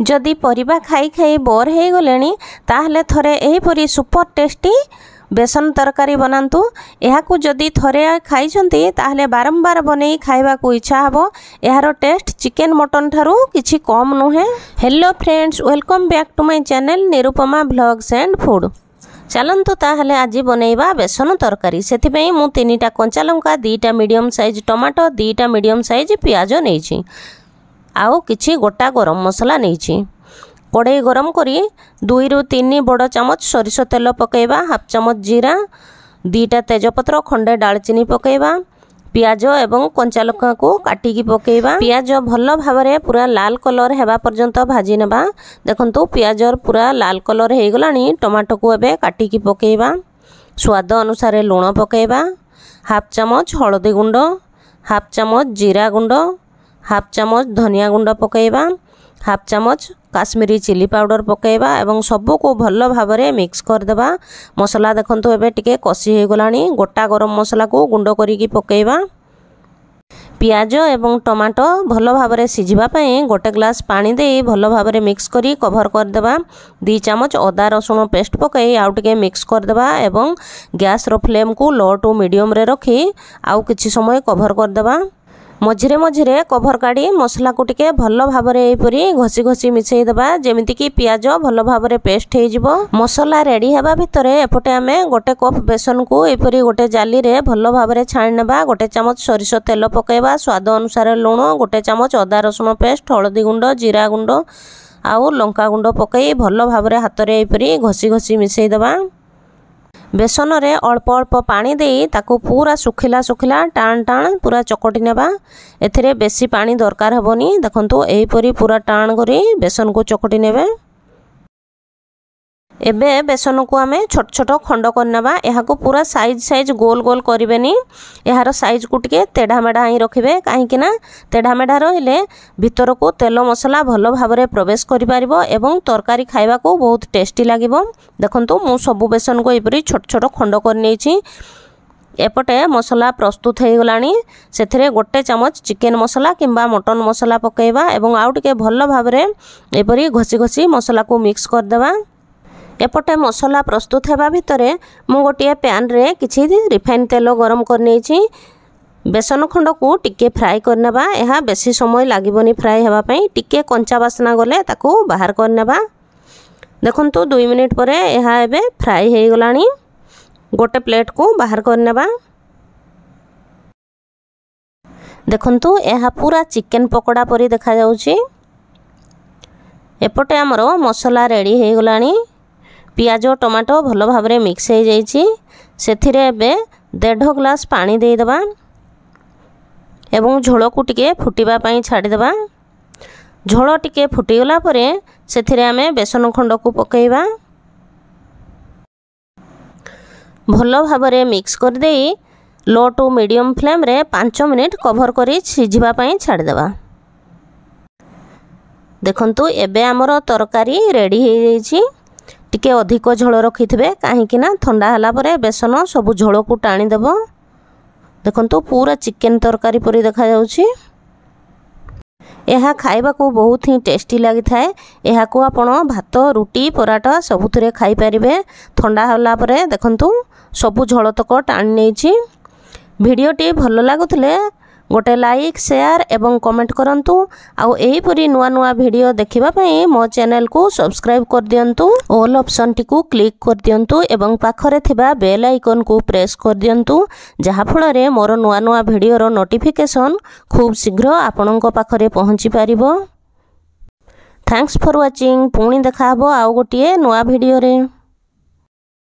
जदि परिबा खाई खाई बोर हो गले ताहले थरे एहीपरी सुपर टेस्टी बेसन तरकारी बनातु। यहाकू जदि थरे खाइछंती ताहले बारंबार बनै खाइबा को इच्छा हबो। यार टेस्ट चिकेन मटन ठारू किछि कम नुहे। Hello friends, welcome back to my channel Nirupama vlogs and food. चलंतु ताहले आज बनैबा बेसन तरकारी। सेथिपई मु 3टा कंचा लंका, 2टा मीडियम साइज टमाटो, 2टा मीडियम साइज प्याज नैछि, आउ किछि गोटा गरम मसला नैछि। कड़ाई गरम करी 2 ରୁ 3 बड़ चामच सरिष तेल पकेबा, हाफ चामच जीरा, 2टा तेजपत्र, खंडे डालचीनी पकेबा, पियाज एवं कंचा लंका को काटिकी पकेबा। पियाज भल भावरे पूरा लाल कलर हेबा पर्यंत भाजी नेबा। देखंतु पियाज पूरा लाल कलर हे गलानी। टमाटो को एबे काटिकी पकेबा। स्वाद अनुसार लूण पकेबा, हाफ चामच हळदी गुंड, हाफ चामच जीरा गुंड, हाफ चामच धनिया गुंड पकेबा, हाफ चामच काश्मीरी चिली पाउडर पकेबा एवं सबू को भल भावरे मिक्स कर देबा। मसला देखंतु एबे टिके कसी हे गलानी। गोटा गरम मसला को गुंड करिकी पकेबा। पियाज एवं टमाटो भल भावरे सिझिबा पई गोटे ग्लास पानी दे भल भावरे मिक्स करी कवर कर देबा। 2 चामच अदा रसुण पेस्ट पकई आउ टिके मिक्स कर देबा एवं गैस रो फ्लेम को लो टू मीडियम रे रखी आउ किछि समय कवर कर देबा। मझिरे मझिरे कवर काढ़ी मसला को टिके भल भावरे एपरी घसी घसी मिसई देबा जेमिति कि पियाज भल भावरे पेस्ट हे जिवो। मसला रेडी हेबा भितरे एपटे आमे गोटे कप बेसन को एपरी गोटे जाली रे भल भावरे छाणी नेबा। गोटे चामच सरिष तेल पकेबा, स्वाद अनुसार लूण, गोटे चामच अदा रसुण पेस्ट, हळदी गुंड, जीरा गुंड आउ लंका गुंड पकई भल भावरे हाथ रे एपरी घसी घसी मिसई देबा। बेसन रे अल्प अल्प पानी देई ताको पूरा सुखिला सुखिला टाण टाण पूरा चकटी नेबा। एथिरे बेसी पानी दरकार हबनी। देखंतु एहीपरी पूरा टाण करी बेसन को चकटी नेबे। एबे बेसन को आमे छोट छोट खंड कर नेबा। एहाको पूरा साइज गोल गोल करिवेनी। एहार साइज को टिके तेढ़ा मेढ़ा ही रखिबे, काहे कि ना तेढ़ा मेढ़ा रहिले भितर को तेल मसला भल भावरे प्रवेश करि पारिबो एवं तरकारी खाइबा को बहुत टेस्टी लागिबो। देखंतु मु सब बेसन को एपरी छोट छोट खंड कर नेछि। एपटे मसला प्रस्तुत हो गलानी। सेथिरे गोटे चामच चिकेन मसला किंबा मटन मसला पकेबा एवं आउ टिके भल भावरे एपरी घसी घसी मसला को मिक्स कर देबा। एपटे मसला प्रस्तुत हेबा भितरे मु गोटे पैन रे किछि रिफाइन तेल गरम कर नेछि। बेसन खंड को टिके फ्राई करनेबा। एहा बेसी समय लागिबनी फ्राई हेबा पई। टिके कंचा बासना गले ताको बाहर करनेबा। देखंतु 2 मिनिट परे एहा एबे फ्राई हे गलानी। गोटे प्लेट को बाहर करनेबा। देखंतु एहा पूरा चिकेन पकोड़ा परी देखा जाउछि। एपटे हमरो मसला रेडी हे गलानी। पियाज टमाटो भल भावरे मिक्स हो जाइछि। सेथिरे एबे 1.5 ग्लास पानी दे देबा एवं झोल को टिके फुटिबा पई छाडी देबा। झोल टिके फुटी गला परे सेथिरे आमे बेसन खंड को पकेइबा। भल भावरे मिक्स कर देई लो टू मीडियम फ्लेम रे 5 मिनिट कवर करी सिझिबा पई छाडी देबा। देखंतु एबे हमरो तरकारी रेडी हो जाइछि। टिके अधिक झोल रखिथिबे, काहे कि ना ठंडा हला परे बेसन सब झोल को टाणी देबो। देखंतु पूरा चिकेन तरकारी परी देखा जाउछि। एहा खाइबा को बहुत ही टेस्टी लागि थाए। एहा को आपण भात, रुटी, पराठा सबुथरे खाई परिबे। ठंडा हला परे देखंतु सब झोल तक टाणी नेछि। भिडियोटी भल लागुथिले गोटे लाइक, शेयर एवं कमेंट करंतु। आउ एहीपरी नुआ नुआ वीडियो देखिबा पई मो चैनल को सब्सक्राइब कर दियंतु। ऑल ऑप्शन टी को क्लिक कर दियंतु एवं पाखरे थिबा बेल आइकन को प्रेस कर दियंतु, जहा फल रे मोर नुआ नुआ वीडियो रो नोटिफिकेशन खूब शीघ्र आपनक पाखरे पहुंची पारिबो। Thanks for watching. पुणी देखा हबो आउ गोटिए नुआ वीडियो रे।